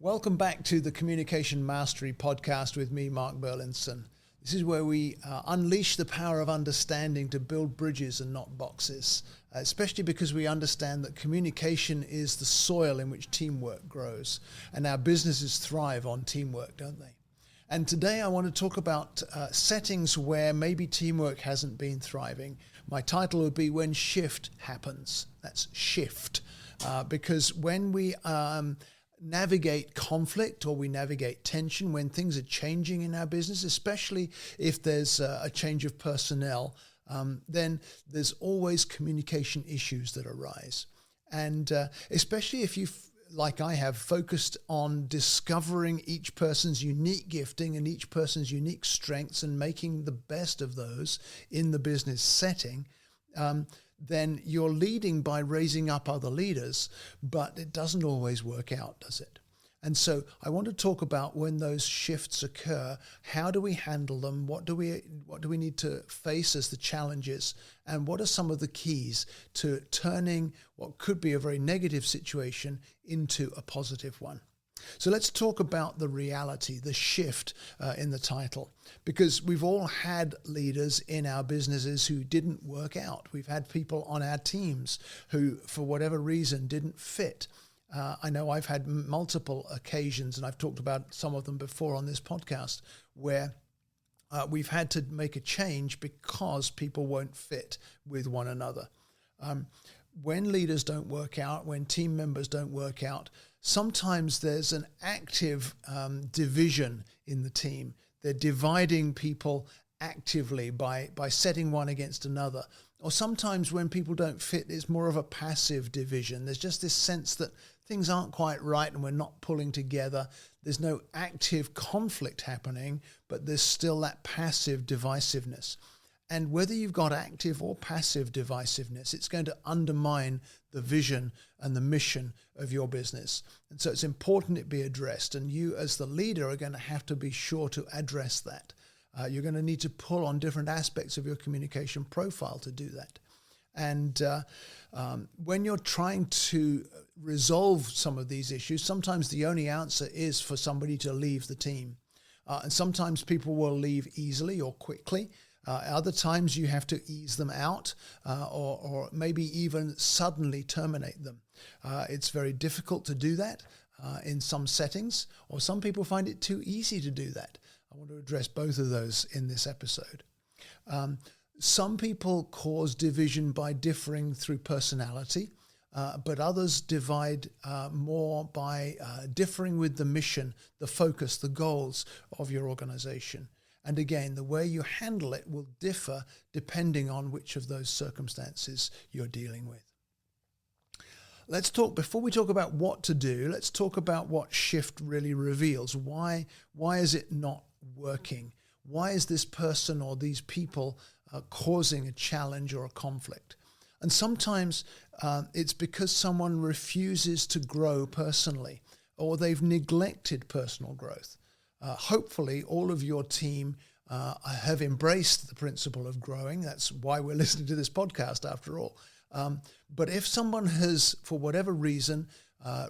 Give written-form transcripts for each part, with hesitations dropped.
Welcome back to the Communication Mastery Podcast with me, Mark Burlinson. This is where we unleash the power of understanding to build bridges and not boxes, especially because we understand that communication is the soil in which teamwork grows, and our businesses thrive on teamwork, don't they? And today I want to talk about settings where maybe teamwork hasn't been thriving. My title would be When Shift Happens. That's shift, because when we navigate conflict or we navigate tension, when things are changing in our business, especially if there's a change of personnel, then there's always communication issues that arise. And especially if you've, like I have, focused on discovering each person's unique gifting and each person's unique strengths and making the best of those in the business setting, then you're leading by raising up other leaders, but it doesn't always work out, does it? And so I want to talk about when those shifts occur, how do we handle them? What do we need to face as the challenges? And what are some of the keys to turning what could be a very negative situation into a positive one? So let's talk about the reality, the shift in the title, because we've all had leaders in our businesses who didn't work out. We've had people on our teams who, for whatever reason, didn't fit. I know I've had multiple occasions, and I've talked about some of them before on this podcast, where we've had to make a change because people won't fit with one another. When leaders don't work out, when team members don't work out, sometimes there's an active division in the team. They're dividing people actively by setting one against another. Or sometimes when people don't fit, it's more of a passive division. There's just this sense that things aren't quite right and we're not pulling together. There's no active conflict happening, but there's still that passive divisiveness. And whether you've got active or passive divisiveness, it's going to undermine the vision and the mission of your business. And so it's important it be addressed. And you as the leader are going to have to be sure to address that. You're going to need to pull on different aspects of your communication profile to do that. And when you're trying to resolve some of these issues, sometimes the only answer is for somebody to leave the team. And sometimes people will leave easily or quickly. Other times you have to ease them out or maybe even suddenly terminate them. It's very difficult to do that in some settings, or some people find it too easy to do that. I want to address both of those in this episode. Some people cause division by differing through personality, but others divide more by differing with the mission, the focus, the goals of your organization. And again, the way you handle it will differ depending on which of those circumstances you're dealing with. Let's talk, before we talk about what to do, let's talk about what shift really reveals. Why is it not working? Why is this person or these people causing a challenge or a conflict? And sometimes it's because someone refuses to grow personally, or they've neglected personal growth. Hopefully all of your team have embraced the principle of growing. That's why we're listening to this podcast after all. But if someone has, for whatever reason,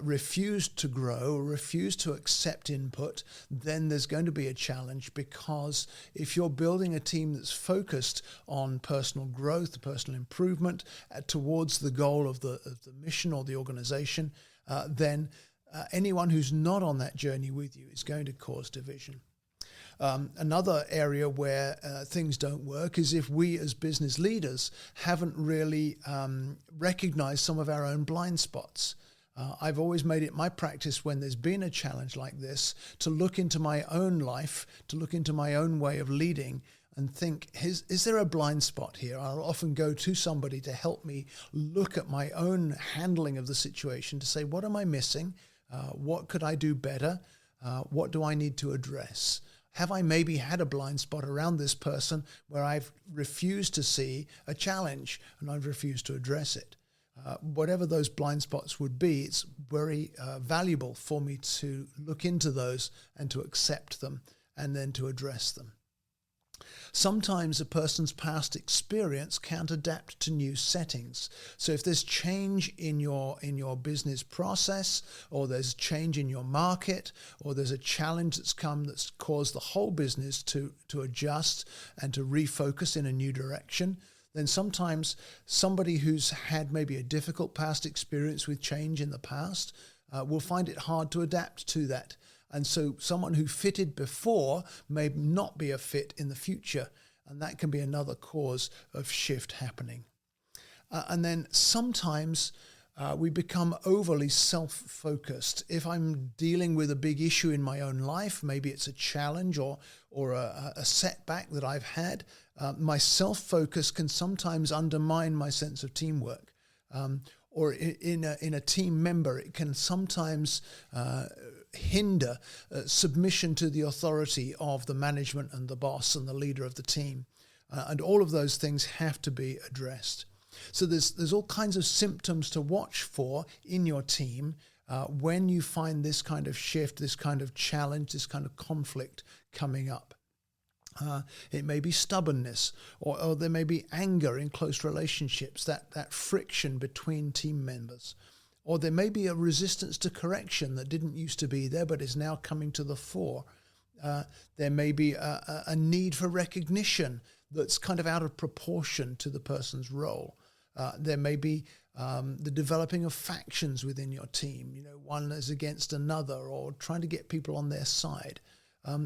refused to grow or refused to accept input, then there's going to be a challenge, because if you're building a team that's focused on personal growth, personal improvement towards the goal of the mission or the organization, then anyone who's not on that journey with you is going to cause division. Another area where things don't work is if we as business leaders haven't really recognized some of our own blind spots. I've always made it my practice when there's been a challenge like this to look into my own life, to look into my own way of leading and think, is there a blind spot here? I'll often go to somebody to help me look at my own handling of the situation to say, what am I missing? What could I do better? What do I need to address? Have I maybe had a blind spot around this person where I've refused to see a challenge and I've refused to address it? Whatever those blind spots would be, it's very valuable for me to look into those and to accept them and then to address them. Sometimes a person's past experience can't adapt to new settings. So if there's change in your business process, or there's change in your market, or there's a challenge that's come that's caused the whole business to adjust and to refocus in a new direction, then sometimes somebody who's had maybe a difficult past experience with change in the past will find it hard to adapt to that. And so someone who fitted before may not be a fit in the future. And that can be another cause of shift happening. And then sometimes we become overly self-focused. If I'm dealing with a big issue in my own life, maybe it's a challenge or a setback that I've had, my self-focus can sometimes undermine my sense of teamwork. Or in a team member, it can sometimes hinder submission to the authority of the management and the boss and the leader of the team. And all of those things have to be addressed. So there's all kinds of symptoms to watch for in your team when you find this kind of shift, this kind of challenge, this kind of conflict coming up. It may be stubbornness, or there may be anger in close relationships, that friction between team members. Or there may be a resistance to correction that didn't used to be there but is now coming to the fore. There may be a need for recognition that's kind of out of proportion to the person's role. There may be the developing of factions within your team, one is against another, or trying to get people on their side.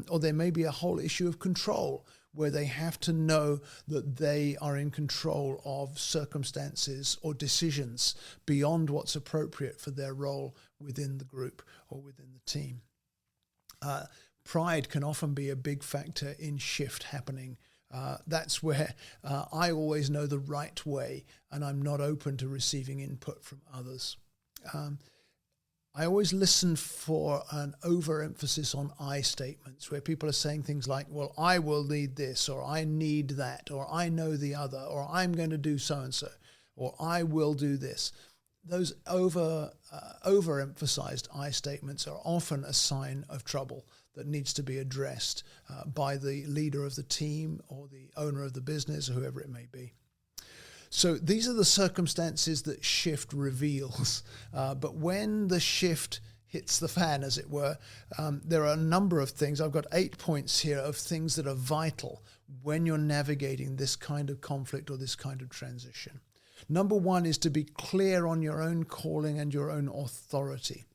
Or there may be a whole issue of control, where they have to know that they are in control of circumstances or decisions beyond what's appropriate for their role within the group or within the team. Pride can often be a big factor in shift happening. That's where I always know the right way, and I'm not open to receiving input from others. I always listen for an overemphasis on I statements, where people are saying things like, well, I will need this, or I need that, or I know the other, or I'm going to do so-and-so, or I will do this. Those overemphasized I statements are often a sign of trouble that needs to be addressed by the leader of the team or the owner of the business, or whoever it may be. So these are the circumstances that shift reveals. But when the shift hits the fan, as it were, there are a number of things. I've got 8 points here of things that are vital when you're navigating this kind of conflict or this kind of transition. Number one is to be clear on your own calling and your own authority.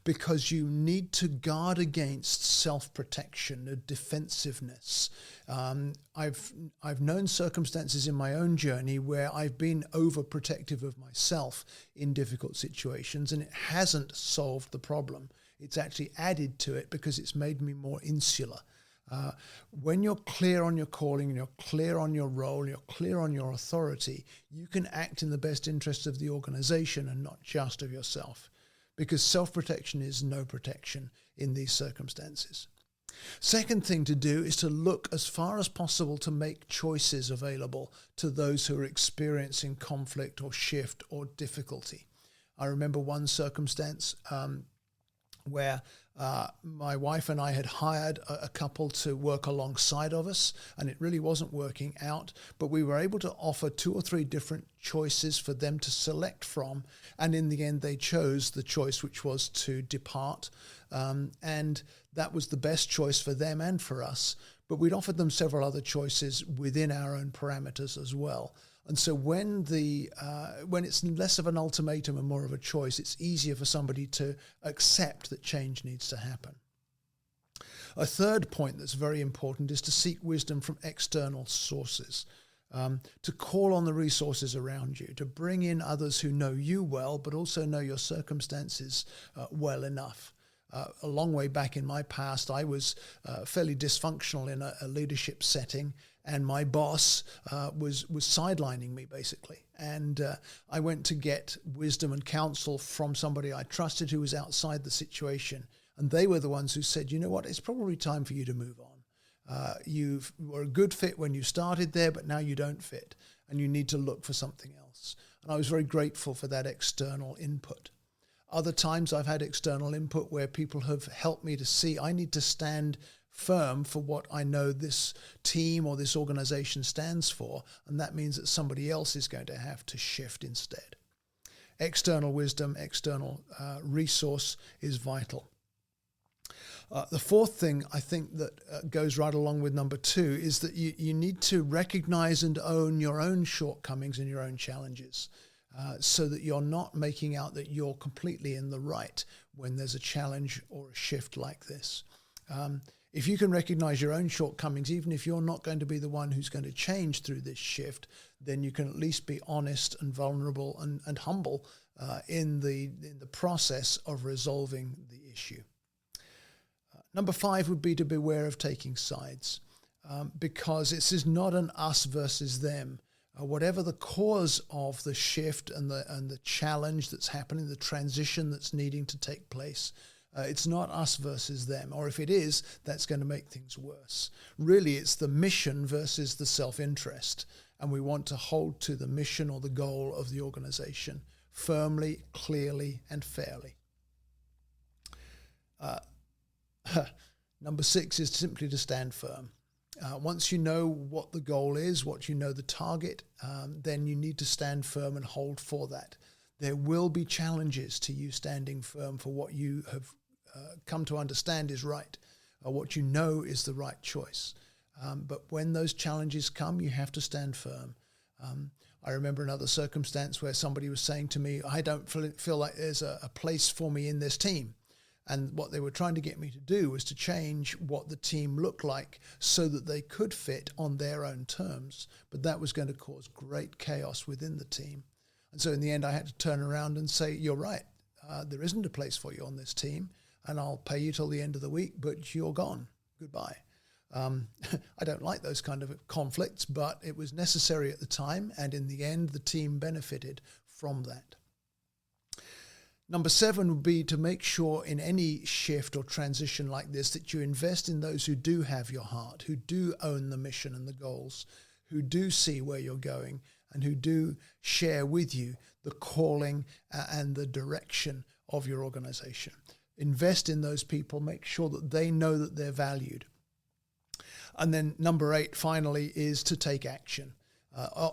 Because you need to guard against self-protection, defensiveness. I've known circumstances in my own journey where I've been overprotective of myself in difficult situations, and it hasn't solved the problem. It's actually added to it because it's made me more insular. When you're clear on your calling, and you're clear on your role, and you're clear on your authority, you can act in the best interests of the organization and not just of yourself. Because self-protection is no protection in these circumstances. Second thing to do is to look as far as possible to make choices available to those who are experiencing conflict or shift or difficulty. I remember one circumstance where my wife and I had hired a couple to work alongside of us, and it really wasn't working out, but we were able to offer 2 or 3 different choices for them to select from, and in the end they chose the choice which was to depart, and that was the best choice for them and for us, but we'd offered them several other choices within our own parameters as well. And so when it's less of an ultimatum and more of a choice, it's easier for somebody to accept that change needs to happen. A third point that's very important is to seek wisdom from external sources, to call on the resources around you, to bring in others who know you well, but also know your circumstances well enough. A long way back in my past, I was fairly dysfunctional in a leadership setting, and my boss was sidelining me, basically. And I went to get wisdom and counsel from somebody I trusted who was outside the situation. And they were the ones who said, you know what, it's probably time for you to move on. You were a good fit when you started there, but now you don't fit, and you need to look for something else. And I was very grateful for that external input. Other times I've had external input where people have helped me to see I need to stand firm for what I know this team or this organization stands for, and that means that somebody else is going to have to shift instead. External wisdom, external resource is vital. The fourth thing I think that goes right along with number 2 is that you need to recognize and own your own shortcomings and your own challenges, so that you're not making out that you're completely in the right when there's a challenge or a shift like this. If you can recognize your own shortcomings, even if you're not going to be the one who's going to change through this shift, then you can at least be honest and vulnerable and humble in the process of resolving the issue. Number 5 would be to beware of taking sides, because this is not an us versus them. Whatever the cause of the shift and the challenge that's happening, the transition that's needing to take place, it's not us versus them, or if it is, that's going to make things worse. Really, it's the mission versus the self-interest, and we want to hold to the mission or the goal of the organization firmly, clearly, and fairly. Number 6 is simply to stand firm. Once you know what the goal is, what you know the target, then you need to stand firm and hold for that. There will be challenges to you standing firm for what you have come to understand is right, or what you know is the right choice. But when those challenges come, you have to stand firm. I remember another circumstance where somebody was saying to me, I don't feel like there's a place for me in this team. And what they were trying to get me to do was to change what the team looked like so that they could fit on their own terms. But that was going to cause great chaos within the team. And so in the end, I had to turn around and say, you're right. There isn't a place for you on this team, and I'll pay you till the end of the week, but you're gone. Goodbye. I don't like those kind of conflicts, but it was necessary at the time. And in the end, the team benefited from that. Number 7 would be to make sure in any shift or transition like this that you invest in those who do have your heart, who do own the mission and the goals, who do see where you're going, and who do share with you the calling and the direction of your organization. Invest in those people, make sure that they know that they're valued. And then number 8, finally, is to take action.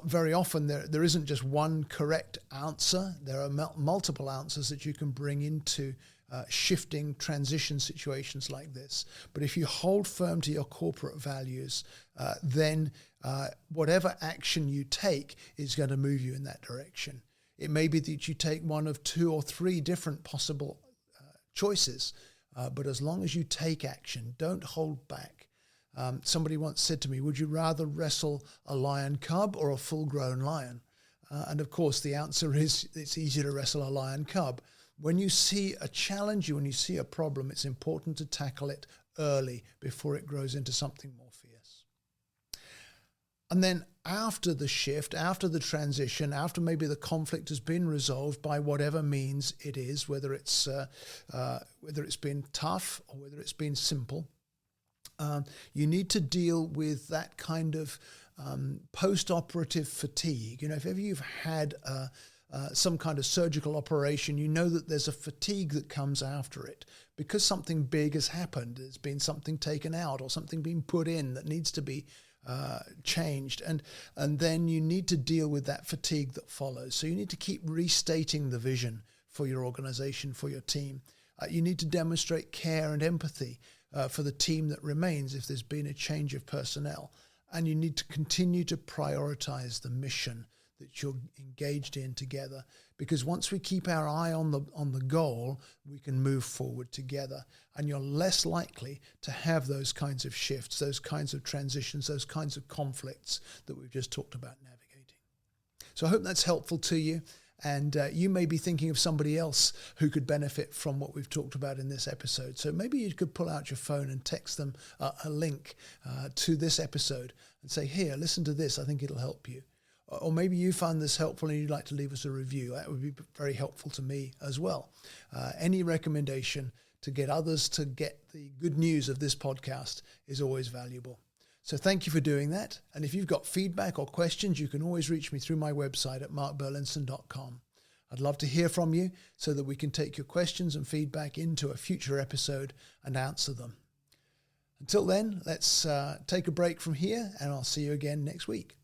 Very often there isn't just one correct answer. There are multiple answers that you can bring into shifting transition situations like this. But if you hold firm to your corporate values, then whatever action you take is going to move you in that direction. It may be that you take one of 2 or 3 different possible choices, but as long as you take action, don't hold back. Somebody once said to me, would you rather wrestle a lion cub or a full-grown lion? And of course, the answer is it's easier to wrestle a lion cub. When you see a challenge, when you see a problem, it's important to tackle it early before it grows into something more fierce. And then after the shift, after the transition, after maybe the conflict has been resolved by whatever means it is, whether it's been tough or whether it's been simple, you need to deal with that kind of post-operative fatigue. You know, if ever you've had some kind of surgical operation, you know that there's a fatigue that comes after it because something big has happened. There's been something taken out or something being put in that needs to be changed. And then you need to deal with that fatigue that follows. So you need to keep restating the vision for your organization, for your team. You need to demonstrate care and empathy for the team that remains if there's been a change of personnel. And you need to continue to prioritize the mission that you're engaged in together. Because once we keep our eye on the goal, we can move forward together. And you're less likely to have those kinds of shifts, those kinds of transitions, those kinds of conflicts that we've just talked about navigating. So I hope that's helpful to you. And you may be thinking of somebody else who could benefit from what we've talked about in this episode. So maybe you could pull out your phone and text them a link to this episode and say, here, listen to this. I think it'll help you. Or maybe you found this helpful and you'd like to leave us a review. That would be very helpful to me as well. Any recommendation to get others to get the good news of this podcast is always valuable. So thank you for doing that. And if you've got feedback or questions, you can always reach me through my website at markberlinson.com. I'd love to hear from you so that we can take your questions and feedback into a future episode and answer them. Until then, let's take a break from here, and I'll see you again next week.